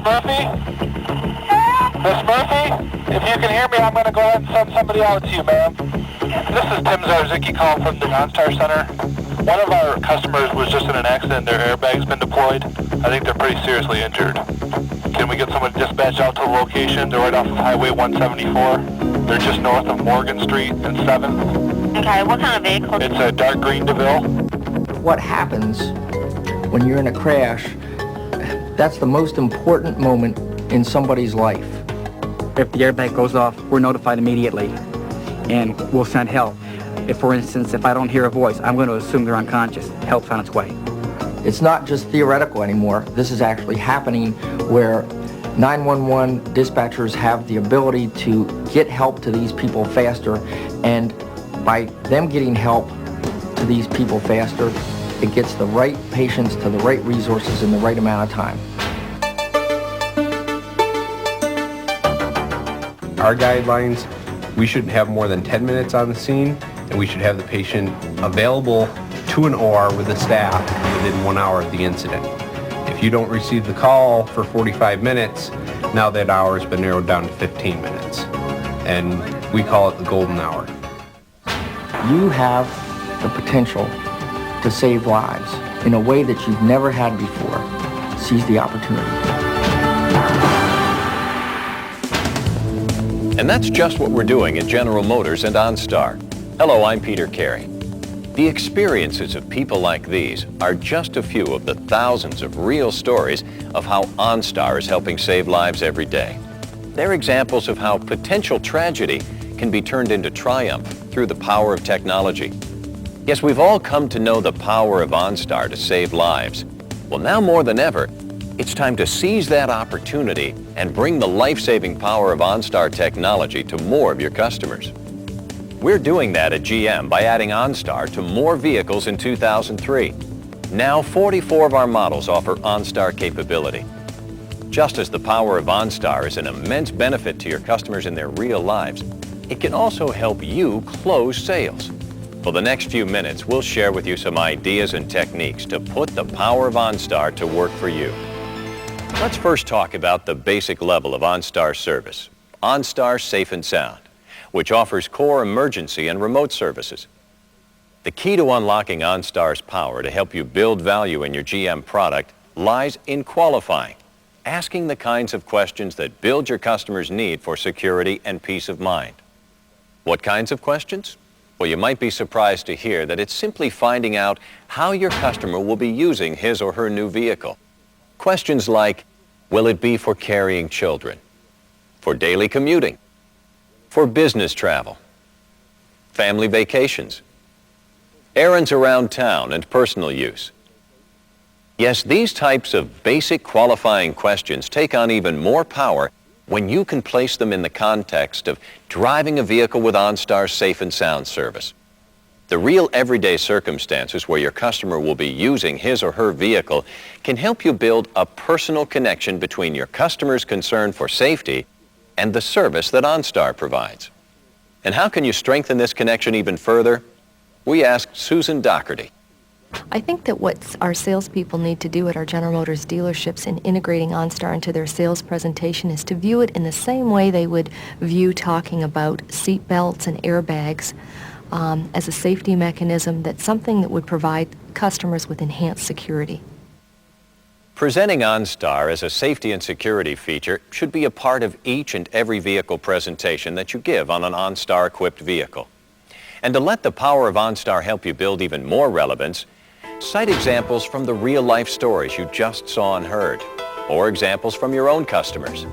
Murphy? Miss Murphy? If you can hear me, I'm going to go ahead and send somebody out to you, ma'am. This is Tim Zarzicki calling from the OnStar Center. One of our customers was just in an accident. Their airbag's been deployed. I think they're pretty seriously injured. Can we get someone dispatched out to the location? They're right off of Highway 174. They're just north of Morgan Street and 7th. Okay, what kind of vehicle? It's a dark green DeVille. What happens when you're in a crash, that's the most important moment in somebody's life. If the airbag goes off, we're notified immediately, and we'll send help. If, for instance, if I don't hear a voice, I'm going to assume they're unconscious. Help's on its way. It's not just theoretical anymore. This is actually happening where 911 dispatchers have the ability to get help to these people faster, and by them getting help to these people faster, it gets the right patients to the right resources in the right amount of time. Our guidelines, we shouldn't have more than 10 minutes on the scene, and we should have the patient available to an OR with the staff within 1 hour of the incident. If you don't receive the call for 45 minutes, now that hour has been narrowed down to 15 minutes. And we call it the golden hour. You have the potential to save lives in a way that you've never had before. Seize the opportunity. And that's just what we're doing at General Motors and OnStar. Hello, I'm Peter Carey. The experiences of people like these are just a few of the thousands of real stories of how OnStar is helping save lives every day. They're examples of how potential tragedy can be turned into triumph through the power of technology. Yes, we've all come to know the power of OnStar to save lives. Well, now more than ever, it's time to seize that opportunity and bring the life-saving power of OnStar technology to more of your customers. We're doing that at GM by adding OnStar to more vehicles in 2003. Now 44 of our models offer OnStar capability. Just as the power of OnStar is an immense benefit to your customers in their real lives, it can also help you close sales. For the next few minutes, we'll share with you some ideas and techniques to put the power of OnStar to work for you. Let's first talk about the basic level of OnStar service, OnStar Safe and Sound, which offers core emergency and remote services. The key to unlocking OnStar's power to help you build value in your GM product lies in qualifying, asking the kinds of questions that build your customers' need for security and peace of mind. What kinds of questions? Well, you might be surprised to hear that it's simply finding out how your customer will be using his or her new vehicle. Questions like, will it be for carrying children? For daily commuting? For business travel? Family vacations? Errands around town and personal use? Yes, these types of basic qualifying questions take on even more power when you can place them in the context of driving a vehicle with OnStar's Safe and Sound service. The real everyday circumstances where your customer will be using his or her vehicle can help you build a personal connection between your customer's concern for safety and the service that OnStar provides. And how can you strengthen this connection even further? We asked Susan Doherty. I think that what our salespeople need to do at our General Motors dealerships in integrating OnStar into their sales presentation is to view it in the same way they would view talking about seat belts and airbags as a safety mechanism, that's something that would provide customers with enhanced security. Presenting OnStar as a safety and security feature should be a part of each and every vehicle presentation that you give on an OnStar-equipped vehicle. And to let the power of OnStar help you build even more relevance, cite examples from the real-life stories you just saw and heard, or examples from your own customers.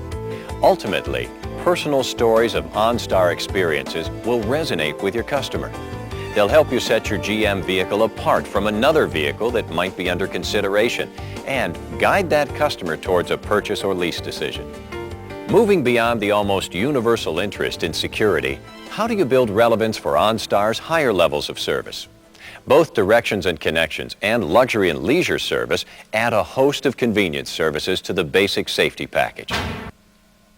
Ultimately, personal stories of OnStar experiences will resonate with your customer. They'll help you set your GM vehicle apart from another vehicle that might be under consideration and guide that customer towards a purchase or lease decision. Moving beyond the almost universal interest in security, how do you build relevance for OnStar's higher levels of service? Both Directions and Connections and Luxury and Leisure service add a host of convenience services to the basic safety package.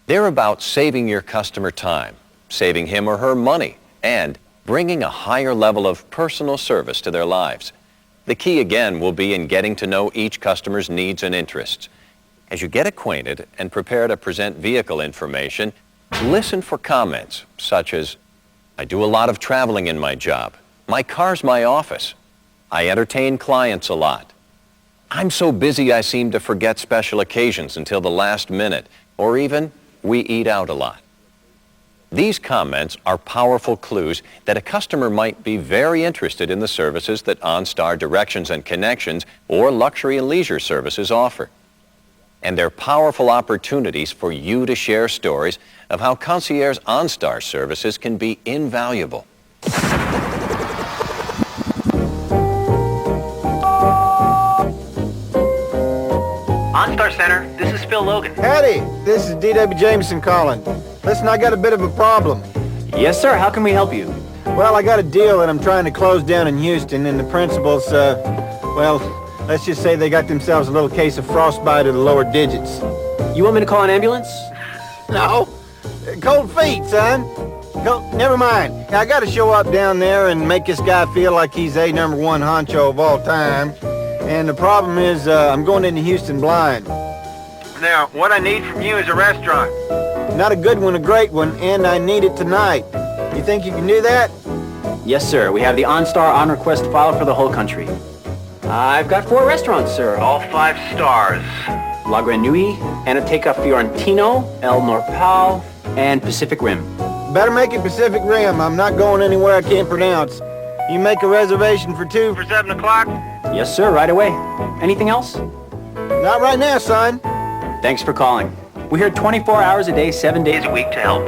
They're about saving your customer time, saving him or her money, and bringing a higher level of personal service to their lives. The key again will be in getting to know each customer's needs and interests. As you get acquainted and prepare to present vehicle information, listen for comments such as, I do a lot of traveling in my job. My car's my office. I entertain clients a lot. I'm so busy I seem to forget special occasions until the last minute, or even, we eat out a lot. These comments are powerful clues that a customer might be very interested in the services that OnStar Directions and Connections or Luxury and Leisure Services offer. And they're powerful opportunities for you to share stories of how concierge OnStar services can be invaluable. OnStar Center, this is Phil Logan. Howdy, this is D.W. Jameson calling. Listen, I got a bit of a problem. Yes, sir. How can we help you? Well, I got a deal that I'm trying to close down in Houston, and the principals, well, let's just say they got themselves a little case of frostbite of the lower digits. You want me to call an ambulance? No, cold feet, son. Never mind. Now, I got to show up down there and make this guy feel like he's a #1 honcho of all time. And the problem is, I'm going into Houston blind. Now, what I need from you is a restaurant. Not a good one, a great one, and I need it tonight. You think you can do that? Yes, sir. We have the OnStar on request file for the whole country. I've got 4 restaurants, sir. All 5 stars. La Grenouille, Anateca Fiorentino, El Norpal, and Pacific Rim. Better make it Pacific Rim. I'm not going anywhere I can't pronounce. You make a reservation for 2 for 7 o'clock? Yes, sir. Right away. Anything else? Not right now, son. Thanks for calling. We're here 24 hours a day, 7 days a week to help.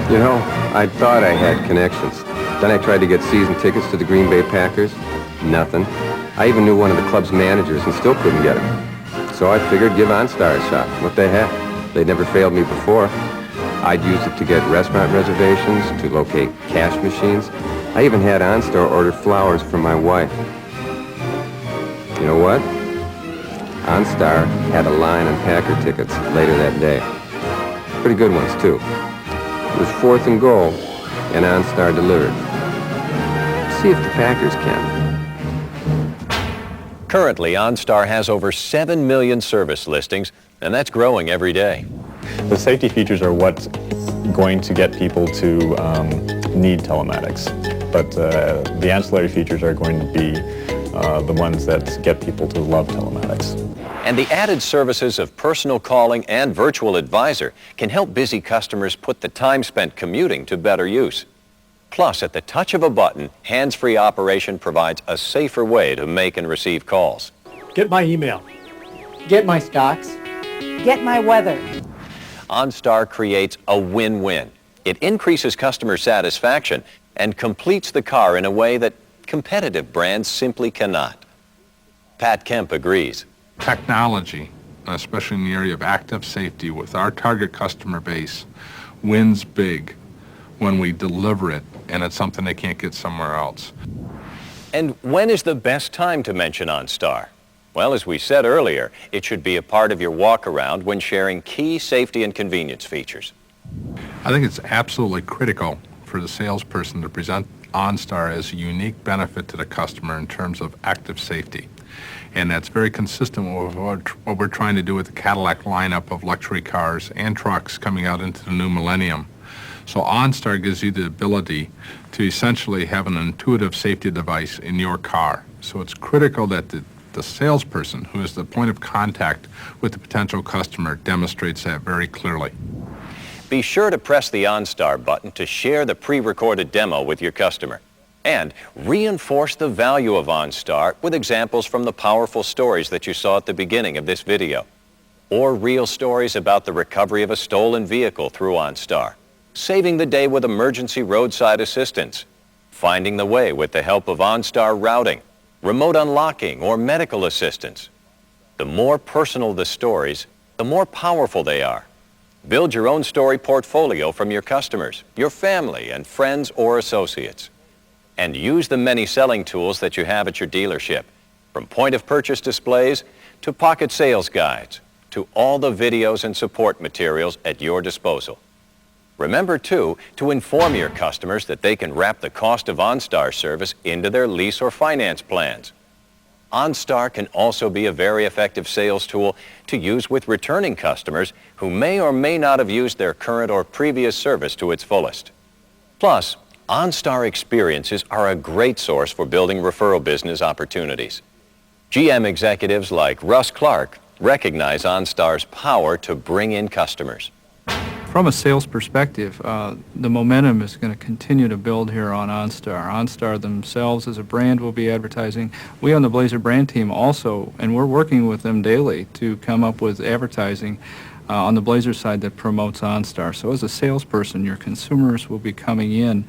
You know, I thought I had connections. Then I tried to get season tickets to the Green Bay Packers. Nothing. I even knew one of the club's managers and still couldn't get him. So I figured give OnStar a shot. What they had. They'd never failed me before. I'd used it to get restaurant reservations, to locate cash machines. I even had OnStar order flowers for my wife. You know what? OnStar had a line on Packer tickets later that day. Pretty good ones, too. It was 4th and goal, and OnStar delivered. See if the Packers can. Currently, OnStar has over 7 million service listings, and that's growing every day. The safety features are what's going to get people to need telematics, but the ancillary features are going to be the ones that get people to love telematics. And the added services of personal calling and virtual advisor can help busy customers put the time spent commuting to better use. Plus, at the touch of a button, hands-free operation provides a safer way to make and receive calls. Get my email. Get my stocks. Get my weather. OnStar creates a win-win. It increases customer satisfaction and completes the car in a way that competitive brands simply cannot. Pat Kemp agrees. Technology, especially in the area of active safety with our target customer base, wins big when we deliver it, and it's something they can't get somewhere else. And when is the best time to mention OnStar? Well, as we said earlier, it should be a part of your walk-around when sharing key safety and convenience features. I think it's absolutely critical for the salesperson to present OnStar as a unique benefit to the customer in terms of active safety. And that's very consistent with what we're trying to do with the Cadillac lineup of luxury cars and trucks coming out into the new millennium. So OnStar gives you the ability to essentially have an intuitive safety device in your car. So it's critical that the salesperson, who is the point of contact with the potential customer, demonstrates that very clearly. Be sure to press the OnStar button to share the pre-recorded demo with your customer. And reinforce the value of OnStar with examples from the powerful stories that you saw at the beginning of this video. Or real stories about the recovery of a stolen vehicle through OnStar, saving the day with emergency roadside assistance, finding the way with the help of OnStar routing, remote unlocking, or medical assistance. The more personal the stories, the more powerful they are. Build your own story portfolio from your customers, your family, and friends or associates. And use the many selling tools that you have at your dealership, from point-of-purchase displays to pocket sales guides to all the videos and support materials at your disposal. Remember, too, to inform your customers that they can wrap the cost of OnStar service into their lease or finance plans. OnStar can also be a very effective sales tool to use with returning customers who may or may not have used their current or previous service to its fullest. Plus, OnStar experiences are a great source for building referral business opportunities. GM executives like Russ Clark recognize OnStar's power to bring in customers. From a sales perspective, the momentum is going to continue to build here on OnStar. OnStar themselves as a brand will be advertising. We on the Blazer brand team also, and we're working with them daily to come up with advertising on the Blazer side that promotes OnStar. So as a salesperson, your consumers will be coming in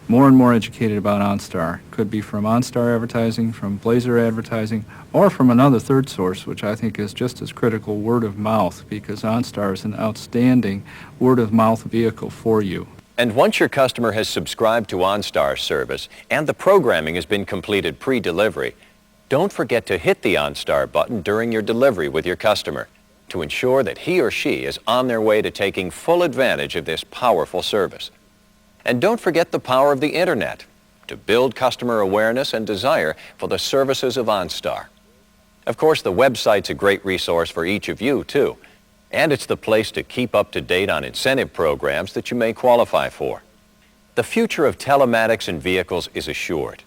more and more educated about OnStar. Could be from OnStar advertising, from Blazer advertising, or from another third source, which I think is just as critical, word of mouth, because OnStar is an outstanding word of mouth vehicle for you. And once your customer has subscribed to OnStar service and the programming has been completed pre-delivery, don't forget to hit the OnStar button during your delivery with your customer to ensure that he or she is on their way to taking full advantage of this powerful service. And don't forget the power of the Internet to build customer awareness and desire for the services of OnStar. Of course, the website's a great resource for each of you, too. And it's the place to keep up to date on incentive programs that you may qualify for. The future of telematics and vehicles is assured.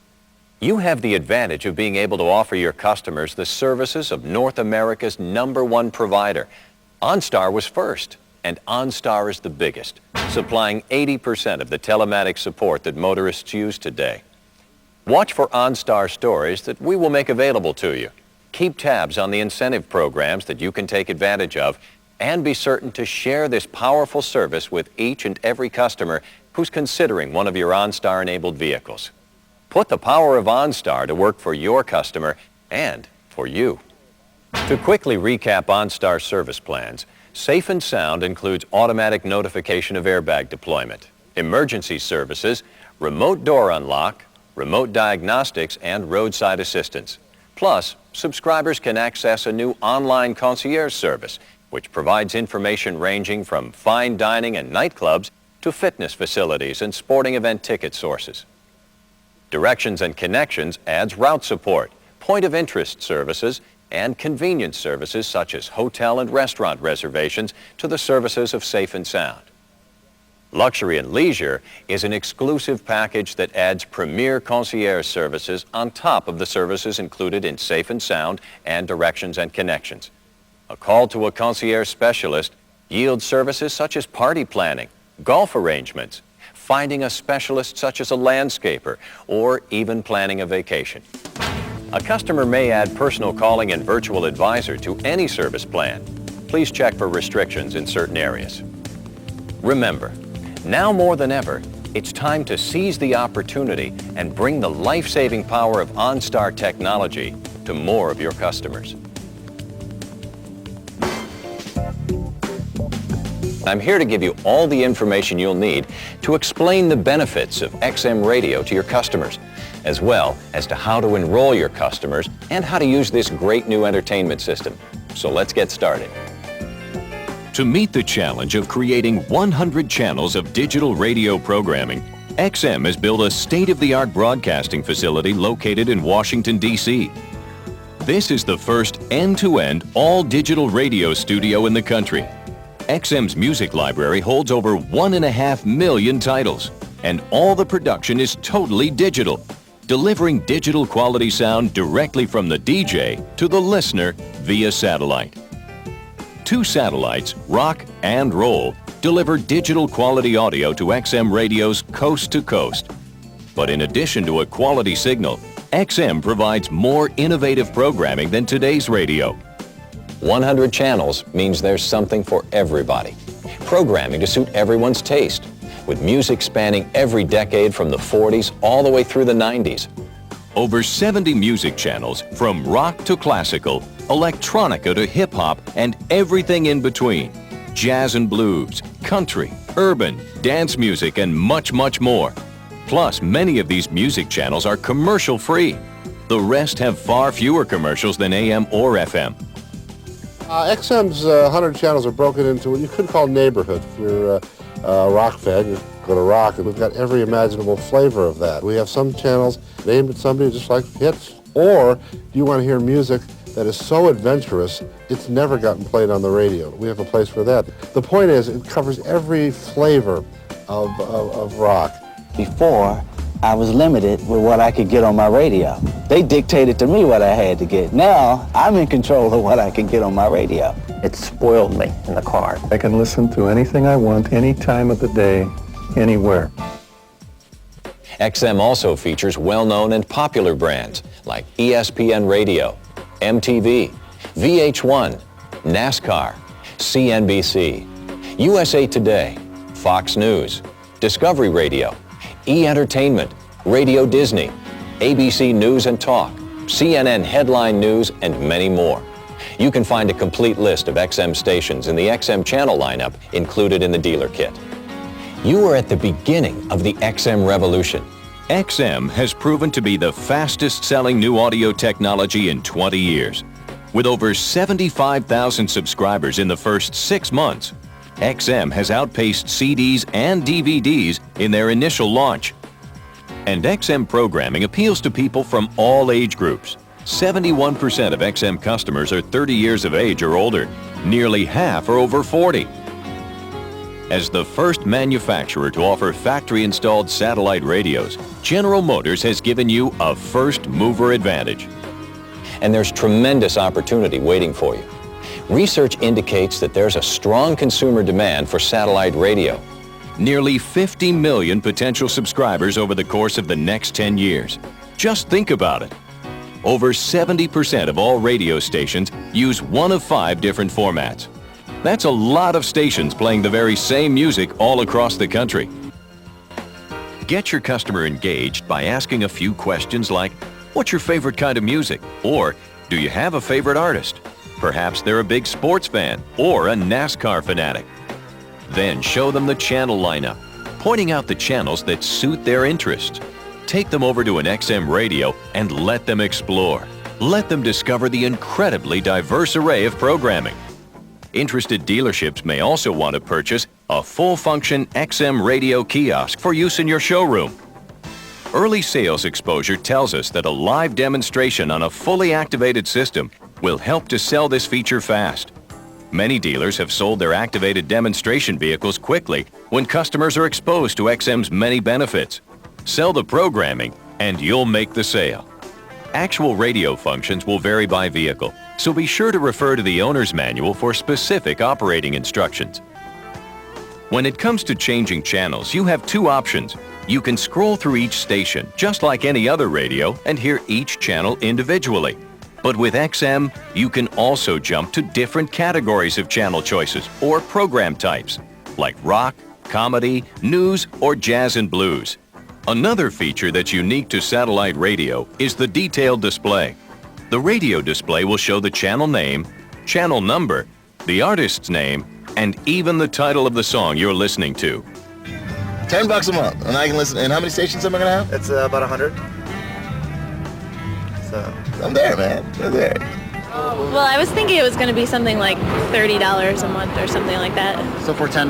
You have the advantage of being able to offer your customers the services of North America's #1 provider. OnStar was first, and OnStar is the biggest, supplying 80% of the telematics support that motorists use today. Watch for OnStar stories that we will make available to you. Keep tabs on the incentive programs that you can take advantage of, and be certain to share this powerful service with each and every customer who's considering one of your OnStar-enabled vehicles. Put the power of OnStar to work for your customer and for you. To quickly recap OnStar service plans, Safe and Sound includes automatic notification of airbag deployment, emergency services, remote door unlock, remote diagnostics, and roadside assistance. Plus, subscribers can access a new online concierge service, which provides information ranging from fine dining and nightclubs to fitness facilities and sporting event ticket sources. Directions and Connections adds route support, point of interest services, and convenience services such as hotel and restaurant reservations to the services of Safe and Sound. Luxury and Leisure is an exclusive package that adds premier concierge services on top of the services included in Safe and Sound and Directions and Connections. A call to a concierge specialist yields services such as party planning, golf arrangements, finding a specialist such as a landscaper, or even planning a vacation. A customer may add personal calling and virtual advisor to any service plan. Please check for restrictions in certain areas. Remember, now more than ever, it's time to seize the opportunity and bring the life-saving power of OnStar technology to more of your customers. I'm here to give you all the information you'll need to explain the benefits of XM radio to your customers, as well as to how to enroll your customers and how to use this great new entertainment system. So let's get started. To meet the challenge of creating 100 channels of digital radio programming, XM has built a state-of-the-art broadcasting facility located in Washington, D.C. This is the first end-to-end all-digital radio studio in the country. XM's music library holds over 1.5 million titles, and all the production is totally digital, delivering digital quality sound directly from the DJ to the listener via satellite. 2 satellites, Rock and Roll, deliver digital quality audio to XM radios coast to coast. But in addition to a quality signal, XM provides more innovative programming than today's radio. 100 channels means there's something for everybody. Programming to suit everyone's taste, with music spanning every decade from the 40s all the way through the 90s. Over 70 music channels, from rock to classical, electronica to hip-hop, and everything in between. Jazz and blues, country, urban, dance music, and much, much more. Plus, many of these music channels are commercial-free. The rest have far fewer commercials than AM or FM. XM's 100 channels are broken into what you could call neighborhoods. If you're a rock fan, you go to rock, and we've got every imaginable flavor of that. We have some channels aimed at somebody just like hits, or do you want to hear music that is so adventurous it's never gotten played on the radio? We have a place for that. The point is, it covers every flavor of rock. Before, I was limited with what I could get on my radio. They dictated to me what I had to get. Now, I'm in control of what I can get on my radio. It spoiled me in the car. I can listen to anything I want, any time of the day, anywhere. XM also features well-known and popular brands like ESPN Radio, MTV, VH1, NASCAR, CNBC, USA Today, Fox News, Discovery Radio, E! Entertainment, Radio Disney, ABC News and Talk, CNN Headline News, and many more. You can find a complete list of XM stations in the XM channel lineup included in the dealer kit. You are at the beginning of the XM revolution. XM has proven to be the fastest-selling new audio technology in 20 years. With over 75,000 subscribers in the first 6 months, XM has outpaced CDs and DVDs in their initial launch. And XM programming appeals to people from all age groups. 71% of XM customers are 30 years of age or older. Nearly half are over 40. As the first manufacturer to offer factory-installed satellite radios, General Motors has given you a first-mover advantage. And there's tremendous opportunity waiting for you. Research indicates that there's a strong consumer demand for satellite radio. Nearly 50 million potential subscribers over the course of the next 10 years. Just think about it. Over 70% of all radio stations use one of 5 different formats. That's a lot of stations playing the very same music all across the country. Get your customer engaged by asking a few questions like, what's your favorite kind of music? Or, do you have a favorite artist? Perhaps they're a big sports fan or a NASCAR fanatic. Then show them the channel lineup, pointing out the channels that suit their interests. Take them over to an XM radio and let them explore. Let them discover the incredibly diverse array of programming. Interested dealerships may also want to purchase a full-function XM radio kiosk for use in your showroom. Early sales exposure tells us that a live demonstration on a fully activated system will help to sell this feature fast. Many dealers have sold their activated demonstration vehicles quickly when customers are exposed to XM's many benefits. Sell the programming and you'll make the sale. Actual radio functions will vary by vehicle, so be sure to refer to the owner's manual for specific operating instructions. When it comes to changing channels, you have 2 options. You can scroll through each station, just like any other radio, and hear each channel individually. But with XM, you can also jump to different categories of channel choices or program types, like rock, comedy, news, or jazz and blues. Another feature that's unique to satellite radio is the detailed display. The radio display will show the channel name, channel number, the artist's name, and even the title of the song you're listening to. $10 a month, and I can listen. And how many stations am I gonna have? It's about 100. So I'm there, man. I'm there. Well, I was thinking it was going to be something like $30 a month or something like that. So for $10?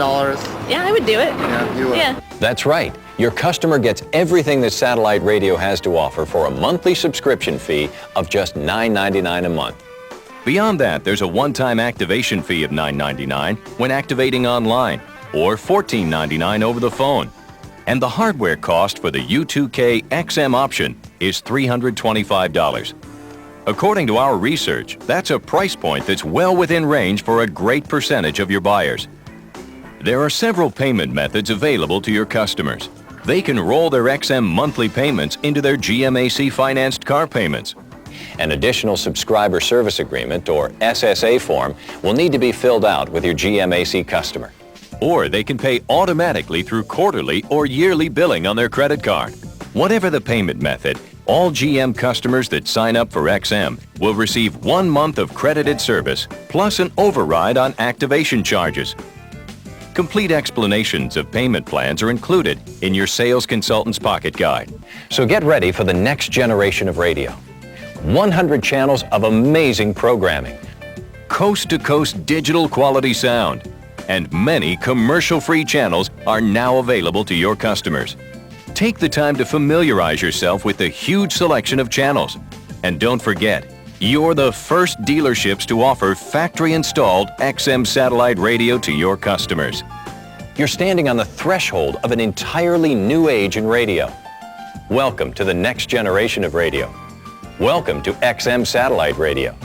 Yeah, I would do it. Yeah, you would. Yeah. That's right. Your customer gets everything that satellite radio has to offer for a monthly subscription fee of just $9.99 a month. Beyond that, there's a one-time activation fee of $9.99 when activating online, or $14.99 over the phone. And the hardware cost for the U2K XM option is $325. According to our research, that's a price point that's well within range for a great percentage of your buyers. There are several payment methods available to your customers. They can roll their XM monthly payments into their GMAC financed car payments. An additional subscriber service agreement, or SSA form, will need to be filled out with your GMAC customer. Or they can pay automatically through quarterly or yearly billing on their credit card. Whatever the payment method, all GM customers that sign up for XM will receive 1 month of credited service plus an override on activation charges. Complete explanations of payment plans are included in your sales consultant's pocket guide. So get ready for the next generation of radio. 100 channels of amazing programming, coast-to-coast digital quality sound. And many commercial-free channels are now available to your customers. Take the time to familiarize yourself with the huge selection of channels. And don't forget, you're the first dealerships to offer factory-installed XM satellite radio to your customers. You're standing on the threshold of an entirely new age in radio. Welcome to the next generation of radio. Welcome to XM satellite radio.